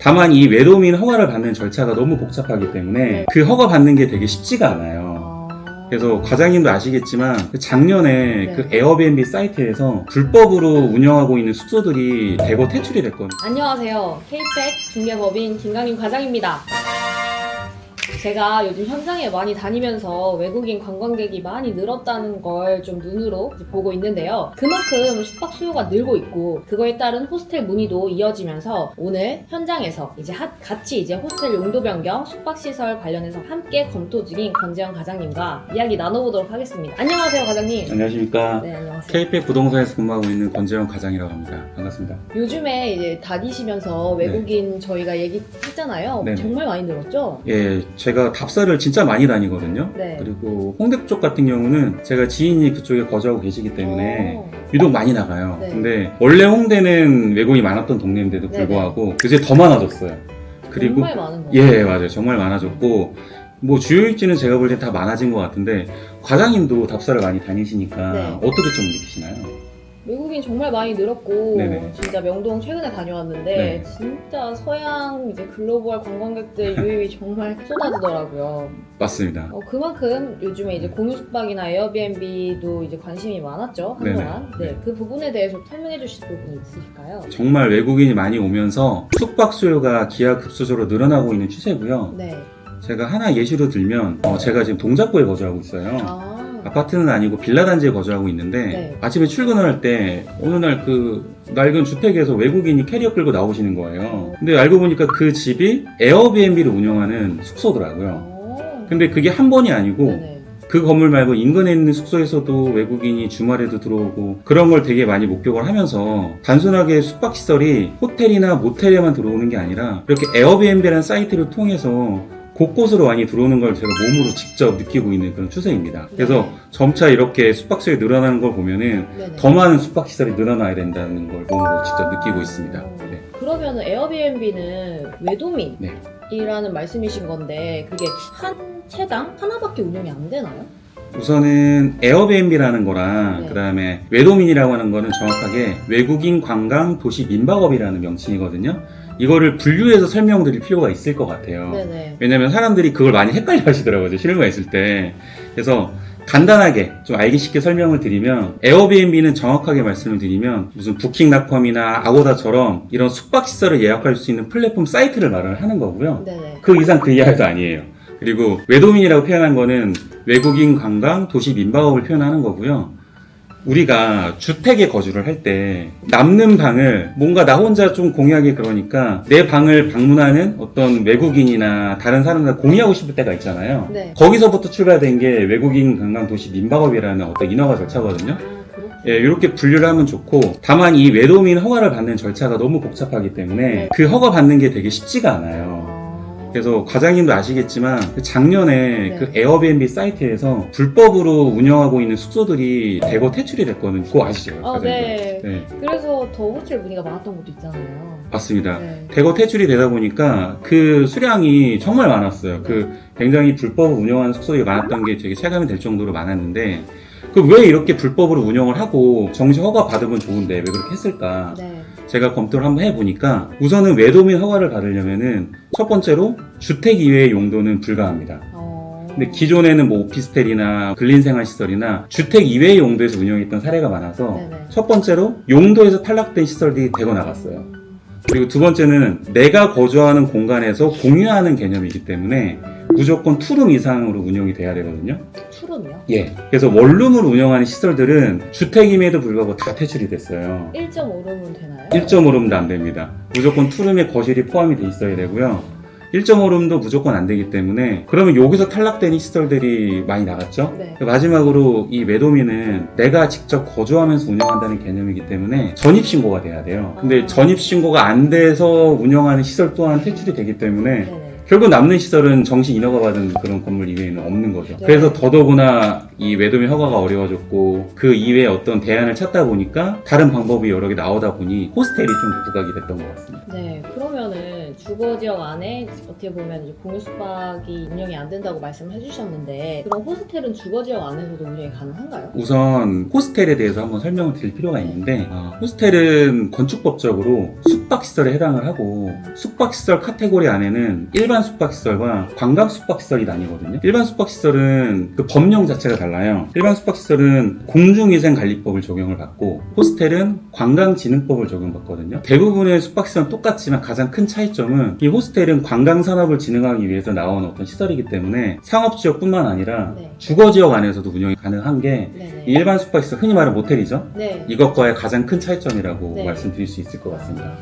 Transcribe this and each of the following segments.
다만 이 외도민 허가를 받는 절차가 너무 복잡하기 때문에 그 허가 받는 게 되게 쉽지가 않아요. 그래서 과장님도 아시겠지만 작년에 그 에어비앤비 사이트에서 불법으로 운영하고 있는 숙소들이 대거 퇴출이 됐거든요. 안녕하세요. K팩 중개법인 김강림 과장입니다. 제가 요즘 현장에 많이 다니면서 외국인 관광객이 많이 늘었다는 걸 좀 눈으로 보고 있는데요. 그만큼 숙박 수요가 늘고 있고 그거에 따른 호스텔 문의도 이어지면서 오늘 현장에서 같이 호스텔 용도 변경, 숙박시설 관련해서 함께 검토 중인 권재현 과장님과 이야기 나눠보도록 하겠습니다. 안녕하세요, 과장님. 안녕하십니까. 네, 안녕하세요. K팩 부동산에서 근무하고 있는 권재현 과장이라고 합니다. 반갑습니다. 요즘에 다니시면서 외국인 저희가 얘기했잖아요. 네네. 정말 많이 늘었죠? 예, 제가 답사를 진짜 많이 다니거든요. 네. 그리고 홍대 쪽 같은 경우는 제가 지인이 그쪽에 거주하고 계시기 때문에 유독 많이 나가요. 네. 근데 원래 홍대는 외국인이 많았던 동네인데도 불구하고 요새 더 많아졌어요. 그리고 정말 많은 거예요. 예, 맞아요. 정말 많아졌고 뭐 주요 일지는 제가 볼 때 다 많아진 것 같은데 과장님도 답사를 많이 다니시니까 네. 어떻게 좀 느끼시나요? 외국인 정말 많이 늘었고 네네. 진짜 명동 최근에 다녀왔는데 네. 진짜 서양 글로벌 관광객들 유입이 정말 쏟아지더라고요. 맞습니다. 그만큼 요즘에 공유 숙박이나 에어비앤비도 관심이 많았죠, 한동안. 네네. 네, 그 부분에 대해서 설명해 주실 부분이 있으실까요? 정말 외국인이 많이 오면서 숙박 수요가 기하급수적으로 늘어나고 있는 추세고요. 네. 제가 하나 예시로 들면 제가 지금 동작구에 거주하고 있어요. 아파트는 아니고 빌라 단지에 거주하고 있는데 네. 아침에 출근을 할 때 어느 날 그 낡은 주택에서 외국인이 캐리어 끌고 나오시는 거예요. 근데 알고 보니까 그 집이 에어비앤비를 운영하는 숙소더라고요. 근데 그게 한 번이 아니고 네네. 그 건물 말고 인근에 있는 숙소에서도 외국인이 주말에도 들어오고 그런 걸 되게 많이 목격을 하면서 단순하게 숙박시설이 호텔이나 모텔에만 들어오는 게 아니라 이렇게 에어비앤비라는 사이트를 통해서 곳곳으로 많이 들어오는 걸 제가 몸으로 직접 느끼고 있는 그런 추세입니다. 그래서 점차 이렇게 숙박수요가 늘어나는 걸 보면은 네네. 더 많은 숙박시설이 늘어나야 된다는 걸 몸으로 직접 느끼고 있습니다. 네. 그러면 에어비앤비는 외도민 네. 이라는 말씀이신 건데 그게 한 채당 하나밖에 운영이 안 되나요? 우선은 에어비앤비라는 거랑 네. 그다음에 외도민이라고 하는 거는 정확하게 외국인 관광 도시 민박업이라는 명칭이거든요. 이거를 분류해서 설명드릴 필요가 있을 것 같아요. 네네. 왜냐면 사람들이 그걸 많이 헷갈려 하시더라고요. 실무가 있을 때. 그래서 간단하게 좀 알기 쉽게 설명을 드리면 에어비앤비는 정확하게 말씀을 드리면 무슨 부킹닷컴이나 아고다처럼 이런 숙박시설을 예약할 수 있는 플랫폼 사이트를 말을 하는 거고요. 네네. 그 이상 그 이하도 아니에요. 그리고 외도민이라고 표현한 거는 외국인 관광 도시 민박업을 표현하는 거고요. 우리가 주택에 거주를 할 때 남는 방을 뭔가 나 혼자 좀 공유하기 그러니까 내 방을 방문하는 어떤 외국인이나 다른 사람들 공유하고 싶을 때가 있잖아요. 네. 거기서부터 출발된 게 외국인 관광 도시 민박업이라는 어떤 인허가 절차거든요. 그렇군요. 예, 이렇게 분류를 하면 좋고 다만 이 외도민 허가를 받는 절차가 너무 복잡하기 때문에 네. 그 허가 받는 게 되게 쉽지가 않아요. 그래서 과장님도 아시겠지만 작년에 그 에어비앤비 사이트에서 불법으로 운영하고 있는 숙소들이 대거 퇴출이 됐거든요. 그거 아시죠? 과장님? 네. 네. 그래서 더 호텔 문의가 많았던 것도 있잖아요. 맞습니다. 네. 대거 퇴출이 되다 보니까 그 수량이 정말 많았어요. 그 굉장히 불법으로 운영하는 숙소들이 많았던 게 되게 체감이 될 정도로 많았는데 그 왜 이렇게 불법으로 운영을 하고 정시 허가 받으면 좋은데 왜 그렇게 했을까? 네. 제가 검토를 한번 해보니까 우선은 외도민 허가를 받으려면은 첫 번째로 주택 이외의 용도는 불가합니다. 근데 기존에는 뭐 오피스텔이나 근린생활시설이나 주택 이외의 용도에서 운영했던 사례가 많아서 네네. 첫 번째로 용도에서 탈락된 시설들이 대거 나갔어요. 그리고 두 번째는 내가 거주하는 공간에서 공유하는 개념이기 때문에 무조건 투룸 이상으로 운영이 돼야 되거든요. 투룸이요? 예. 그래서 원룸으로 운영하는 시설들은 주택임에도 불구하고 다 퇴출이 됐어요. 1.5룸은 되나요? 1.5룸도 안 됩니다. 무조건 투룸에 거실이 포함이 돼 있어야 되고요. 1.5룸도 무조건 안 되기 때문에 그러면 여기서 탈락된 시설들이 많이 나갔죠. 네. 마지막으로 이 외도민은 내가 직접 거주하면서 운영한다는 개념이기 때문에 전입신고가 돼야 돼요. 근데 전입신고가 안 돼서 운영하는 시설 또한 퇴출이 되기 때문에 네네. 결국 남는 시설은 정시 인허가 받은 그런 건물 이외에는 없는 거죠. 네. 그래서 더더구나 이 외도면 허가가 어려워졌고 그 이외에 어떤 대안을 찾다 보니까 다른 방법이 여러 개 나오다 보니 호스텔이 좀 부각이 됐던 것 같습니다. 네, 그러면은 주거 지역 안에 어떻게 보면 이제 공유 숙박이 운영이 안 된다고 말씀을 해주셨는데 그럼 호스텔은 주거 지역 안에서도 운영이 가능한가요? 우선 호스텔에 대해서 한번 설명을 드릴 필요가 있는데 호스텔은 건축법적으로 숙박시설에 해당을 하고 숙박시설 카테고리 안에는 일반 숙박시설과 관광 숙박시설이 나뉘거든요. 일반 숙박시설은 그 법령 자체가 달라요. 일반 숙박시설은 공중위생관리법을 적용을 받고 호스텔은 관광진흥법을 적용받거든요. 대부분의 숙박시설은 똑같지만 가장 큰 차이점은 이 호스텔은 관광산업을 진흥하기 위해서 나온 어떤 시설이기 때문에 상업지역뿐만 아니라 네. 주거지역 안에서도 운영이 가능한 게 네네. 이 일반 숙박시설, 흔히 말하는 모텔이죠. 네. 이것과의 가장 큰 차이점이라고 네. 말씀드릴 수 있을 것 같습니다.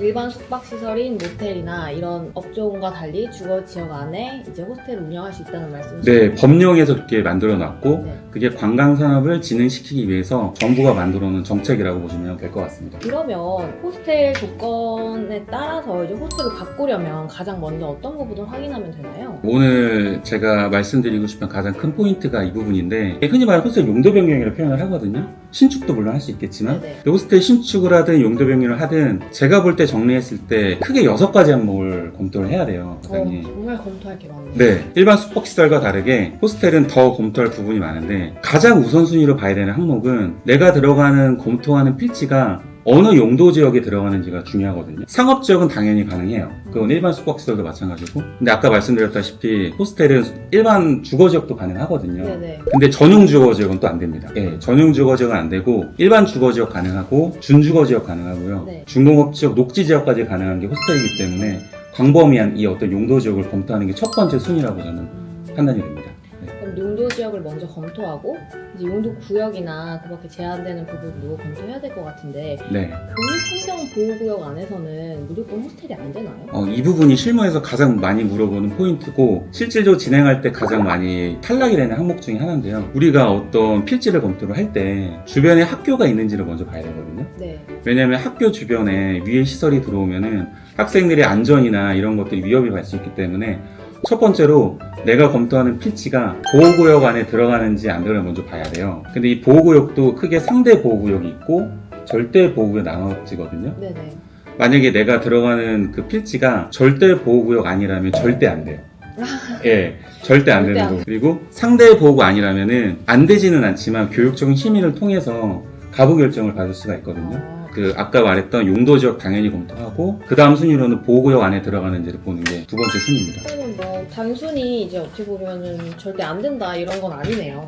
일반 숙박시설인 모텔이나 이런 업종과 달리 주거 지역 안에 이제 호스텔을 운영할 수 있다는 말씀이시죠? 네, 법령에서 그렇게 만들어 놨고 네. 그게 관광산업을 진흥시키기 위해서 정부가 만들어 놓은 정책이라고 보시면 될 것 같습니다. 그러면 호스텔 조건에 따라서 이제 호스텔을 바꾸려면 가장 먼저 어떤 부분을 확인하면 되나요? 오늘 제가 말씀드리고 싶은 가장 큰 포인트가 이 부분인데 흔히 말하는 호스텔 용도 변경이라고 표현을 하거든요. 신축도 물론 할 수 있겠지만 네네. 호스텔 신축을 하든 용도 변경을 하든 제가 볼 때 정리했을 때 크게 6가지 항목을 검토를 해야 돼요. 사장님. 정말 검토할 게 많네요. 네, 일반 숙박시설과 다르게 호스텔은 더 검토할 부분이 많은데 가장 우선순위로 봐야 되는 항목은 내가 들어가는 검토하는 필지가 어느 용도 지역에 들어가는지가 중요하거든요. 상업지역은 당연히 가능해요. 그건 일반 숙박시설도 마찬가지고. 근데 아까 말씀드렸다시피 호스텔은 일반 주거지역도 가능하거든요. 네네. 근데 전용 주거지역은 또 안 됩니다. 예, 전용 주거지역은 안 되고 일반 주거지역 가능하고 준주거지역 가능하고요. 네. 중공업지역, 녹지지역까지 가능한 게 호스텔이기 때문에 광범위한 이 어떤 용도 지역을 검토하는 게 첫 번째 순위라고 저는 판단이 됩니다. 그럼 용도 지역을 먼저 검토하고 이제 용도 구역이나 그밖에 제한되는 부분도 검토해야 될 것 같은데 네. 교육환경보호구역 안에서는 무조건 호스텔이 안 되나요? 이 부분이 실무에서 가장 많이 물어보는 포인트고 실질적으로 진행할 때 가장 많이 탈락이 되는 항목 중에 하나인데요. 우리가 어떤 필지를 검토를 할 때 주변에 학교가 있는지를 먼저 봐야 되거든요. 네. 왜냐하면 학교 주변에 위에 시설이 들어오면은 학생들의 안전이나 이런 것들이 위협이 갈 수 있기 때문에 첫 번째로 내가 검토하는 필지가 보호구역 안에 들어가는지 안 들어가는지 먼저 봐야 돼요. 근데 이 보호구역도 크게 상대 보호구역이 있고 절대 보호구역 나눠지거든요. 네네. 만약에 내가 들어가는 그 필지가 절대 보호구역 아니라면 절대 안 돼요. 예, 절대 안 되는 거고. 그리고 상대 보호구 아니라면은 안 되지는 않지만 교육적인 심의를 통해서 가부 결정을 받을 수가 있거든요. 그 아까 말했던 용도 지역 당연히 검토하고 그 다음 순위로는 보호구역 안에 들어가는지를 보는 게 두 번째 순위입니다. 그러면 뭐 단순히 이제 어떻게 보면은 절대 안 된다 이런 건 아니네요.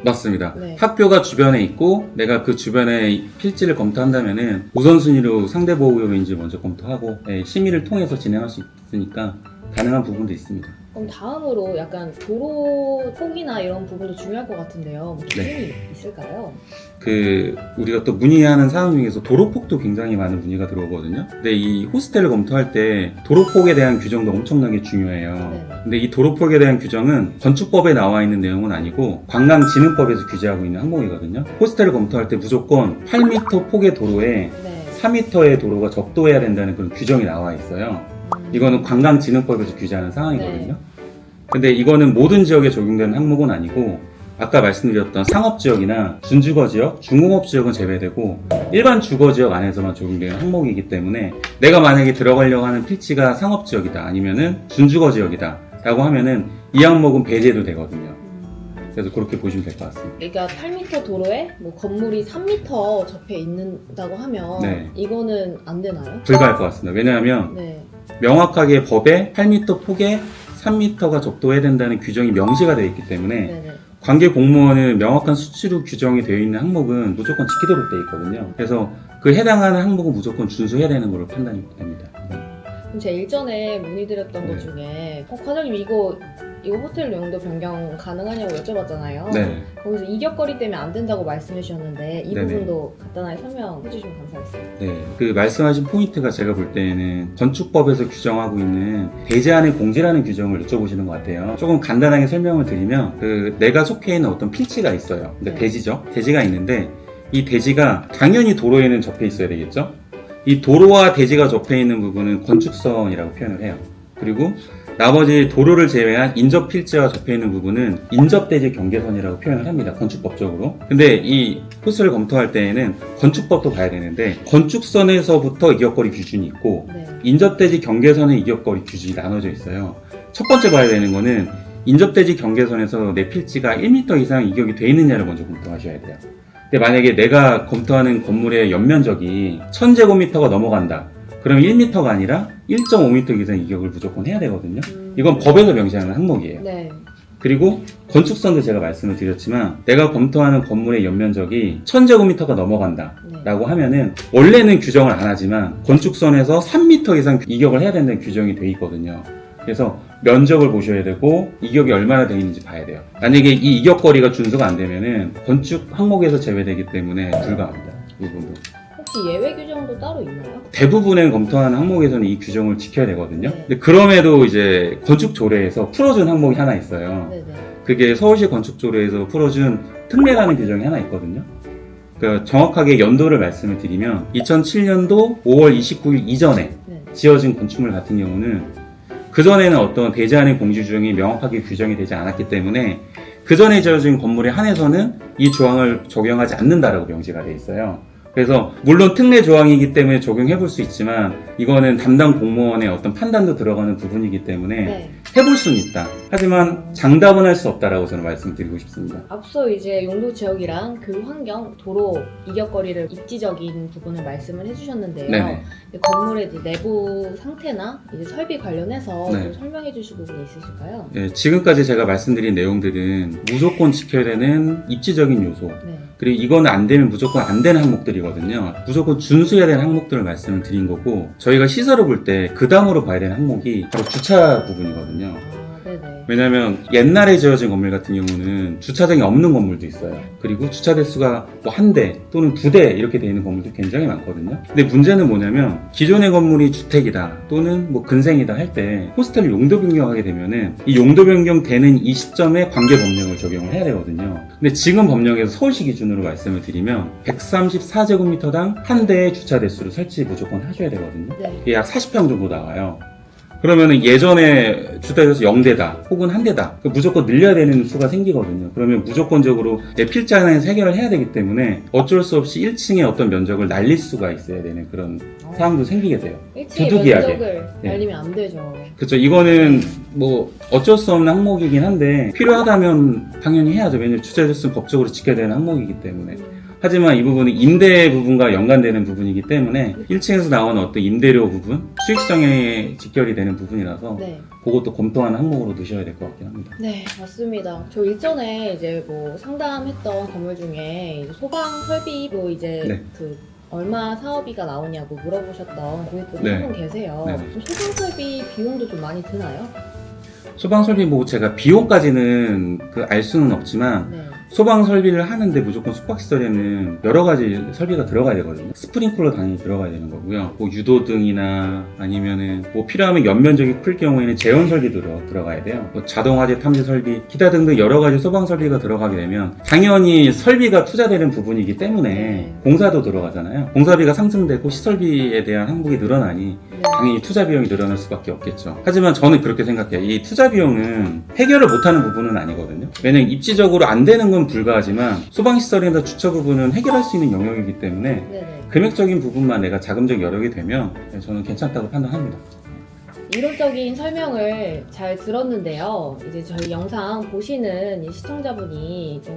맞습니다. 네. 학교가 주변에 있고 내가 그 주변의 필지를 검토한다면은 우선순위로 상대 보호구역인지 먼저 검토하고 심의를 통해서 진행할 수 있으니까 가능한 부분도 있습니다. 그럼 다음으로 약간 도로 폭이나 이런 부분도 중요할 것 같은데요. 뭐 기준이 있을까요? 우리가 또 문의하는 사항 중에서 도로폭도 굉장히 많은 문의가 들어오거든요. 근데 이 호스텔을 검토할 때 도로폭에 대한 규정도 엄청나게 중요해요. 네네. 근데 이 도로폭에 대한 규정은 건축법에 나와 있는 내용은 아니고 관광진흥법에서 규제하고 있는 항목이거든요. 호스텔을 검토할 때 무조건 8m 폭의 도로에 네. 4m의 도로가 적도해야 된다는 그런 규정이 나와 있어요. 이거는 관광진흥법에서 규제하는 상황이거든요. 네. 근데 이거는 모든 지역에 적용되는 항목은 아니고 아까 말씀드렸던 상업지역이나 준주거지역, 중공업지역은 제외되고 일반 주거지역 안에서만 적용되는 항목이기 때문에 내가 만약에 들어가려고 하는 필지가 상업지역이다 아니면은 준주거지역이다 라고 하면은 이 항목은 배제도 되거든요. 그래서 그렇게 보시면 될 것 같습니다. 그러니까 8m 도로에 뭐 건물이 3m 접해 있는다고 하면 네. 이거는 안 되나요? 불가할 것 같습니다. 왜냐하면 네. 명확하게 법에 8m 폭에 3m가 적도해야 된다는 규정이 명시가 되어 있기 때문에 네네. 관계 공무원은 명확한 수치로 규정이 되어 있는 항목은 무조건 지키도록 되어 있거든요. 그래서 그 해당하는 항목은 무조건 준수해야 되는 걸로 판단이 됩니다. 그럼 제가 일전에 문의드렸던 것 중에 과장님 이거 호텔 용도 변경 가능하냐고 여쭤봤잖아요. 네. 거기서 이격거리 때문에 안 된다고 말씀해 주셨는데 이 네네. 부분도 간단하게 설명해 주시면 감사하겠습니다. 네. 그 말씀하신 포인트가 제가 볼 때에는 건축법에서 규정하고 있는 대제안의 공지라는 규정을 여쭤보시는 것 같아요. 조금 간단하게 설명을 드리면 내가 속해 있는 어떤 필지가 있어요. 근데 네. 대지죠. 대지가 있는데 이 대지가 당연히 도로에는 접해 있어야 되겠죠. 이 도로와 대지가 접해 있는 부분은 건축선이라고 표현을 해요. 그리고 나머지 도로를 제외한 인접 필지와 접해 있는 부분은 인접대지 경계선이라고 표현을 합니다. 건축법적으로. 근데 이 호스를 검토할 때에는 건축법도 봐야 되는데 건축선에서부터 이격거리 기준이 있고 네. 인접대지 경계선의 이격거리 기준이 나눠져 있어요. 첫 번째 봐야 되는 거는 인접대지 경계선에서 내 필지가 1m 이상 이격이 돼 있느냐를 먼저 검토하셔야 돼요. 근데 만약에 내가 검토하는 건물의 연면적이 1000제곱미터가 넘어간다. 그럼 1m가 아니라 1.5m 이상 이격을 무조건 해야 되거든요. 이건 법에서 명시하는 항목이에요. 네. 그리고 건축선도 제가 말씀을 드렸지만 내가 검토하는 건물의 연면적이 1000제곱미터가 넘어간다 라고 하면은 원래는 규정을 안 하지만 건축선에서 3m 이상 이격을 해야 된다는 규정이 돼 있거든요. 그래서 면적을 보셔야 되고 이격이 얼마나 돼 있는지 봐야 돼요. 만약에 이 이격거리가 준수가 안 되면은 건축 항목에서 제외되기 때문에 불가합니다. 이 부분. 혹시 예외 규정도 따로 있나요? 대부분의 검토하는 항목에서는 이 규정을 지켜야 되거든요. 네. 근데 그럼에도 이제 건축조례에서 풀어준 항목이 하나 있어요. 네네. 그게 서울시 건축조례에서 풀어준 특례라는 규정이 하나 있거든요. 그러니까 정확하게 연도를 말씀을 드리면 2007년도 5월 29일 이전에 네. 지어진 건축물 같은 경우는 그전에는 어떤 대지안의 공지 규정이 명확하게 규정이 되지 않았기 때문에 그전에 지어진 건물에 한해서는 이 조항을 적용하지 않는다라고 명시가 돼 있어요. 그래서 물론 특례 조항이기 때문에 적용해 볼 수 있지만 이거는 담당 공무원의 어떤 판단도 들어가는 부분이기 때문에 네. 해볼 수는 있다. 하지만 장담은 할 수 없다라고 저는 말씀드리고 싶습니다. 앞서 이제 용도 지역이랑 그 환경, 도로, 이격거리를 입지적인 부분을 말씀을 해주셨는데요. 네네. 근데 건물의 이제 내부 상태나 이제 설비 관련해서 네. 좀 설명해 주실 부분이 있으실까요? 예, 지금까지 제가 말씀드린 내용들은 무조건 지켜야 되는 입지적인 요소, 네. 그리고 이거는 안 되면 무조건 안 되는 항목들이거든요. 무조건 준수해야 되는 항목들을 말씀을 드린 거고 저희가 시설을 볼 때 그 다음으로 봐야 되는 항목이 바로 주차 부분이거든요. 아, 네네. 왜냐면 옛날에 지어진 건물 같은 경우는 주차장이 없는 건물도 있어요. 그리고 주차 대수가 뭐 한 대 또는 두 대 이렇게 되어 있는 건물도 굉장히 많거든요. 근데 문제는 뭐냐면 기존의 건물이 주택이다 또는 뭐 근생이다 할 때 호스텔을 용도 변경하게 되면은 이 용도 변경되는 이 시점에 관계 법령을 적용을 해야 되거든요. 근데 지금 법령에서 서울시 기준으로 말씀을 드리면 134제곱미터당 한 대의 주차 대수를 설치 무조건 하셔야 되거든요. 네. 이게 약 40평 정도 나와요. 그러면은 예전에 주택에서 0대다 혹은 1대다 무조건 늘려야 되는 수가 생기거든요. 그러면 무조건적으로 내 필지 하나에서 해결을 해야 되기 때문에 어쩔 수 없이 1층의 어떤 면적을 날릴 수가 있어야 되는 그런 상황도 생기게 돼요. 1층의 부득이하게. 면적을 네. 날리면 안 되죠. 그렇죠. 이거는 뭐 어쩔 수 없는 항목이긴 한데 필요하다면 당연히 해야죠. 왜냐면 주차 대수는 법적으로 지켜야 되는 항목이기 때문에. 하지만 이 부분은 임대 부분과 연관되는 부분이기 때문에 1층에서 나오는 어떤 임대료 부분, 수익성에 직결이 되는 부분이라서 네. 그것도 검토하는 항목으로 넣으셔야 될 것 같긴 합니다. 네, 맞습니다. 저 일전에 이제 뭐 상담했던 건물 중에 이제 소방 설비로 이제 네. 그 얼마 사업비가 나오냐고 물어보셨던 고객분이 네. 한 분 계세요. 네. 좀 소방 설비 비용도 좀 많이 드나요? 소방 설비 뭐 제가 비용까지는 알 수는 없지만 네. 소방 설비를 하는데 무조건 숙박시설에는 여러 가지 설비가 들어가야 되거든요. 스프링클러 당연히 들어가야 되는 거고요. 뭐 유도등이나 아니면은 뭐 필요하면 연면적이 클 경우에는 제원 설비도 들어가야 돼요. 뭐 자동화재 탐지 설비, 기타 등등 여러 가지 소방 설비가 들어가게 되면 당연히 설비가 투자되는 부분이기 때문에 공사도 들어가잖아요. 공사비가 상승되고 시설비에 대한 항목이 늘어나니 네. 당연히 투자 비용이 늘어날 수밖에 없겠죠. 하지만 저는 그렇게 생각해요. 이 투자 비용은 해결을 못하는 부분은 아니거든요. 왜냐면 입지적으로 안 되는 건 불가하지만 소방시설이나 주차 부분은 해결할 수 있는 영역이기 때문에 네네. 금액적인 부분만 내가 자금적 여력이 되면 저는 괜찮다고 판단합니다. 이론적인 설명을 잘 들었는데요. 이제 저희 영상 보시는 이 시청자분이 좀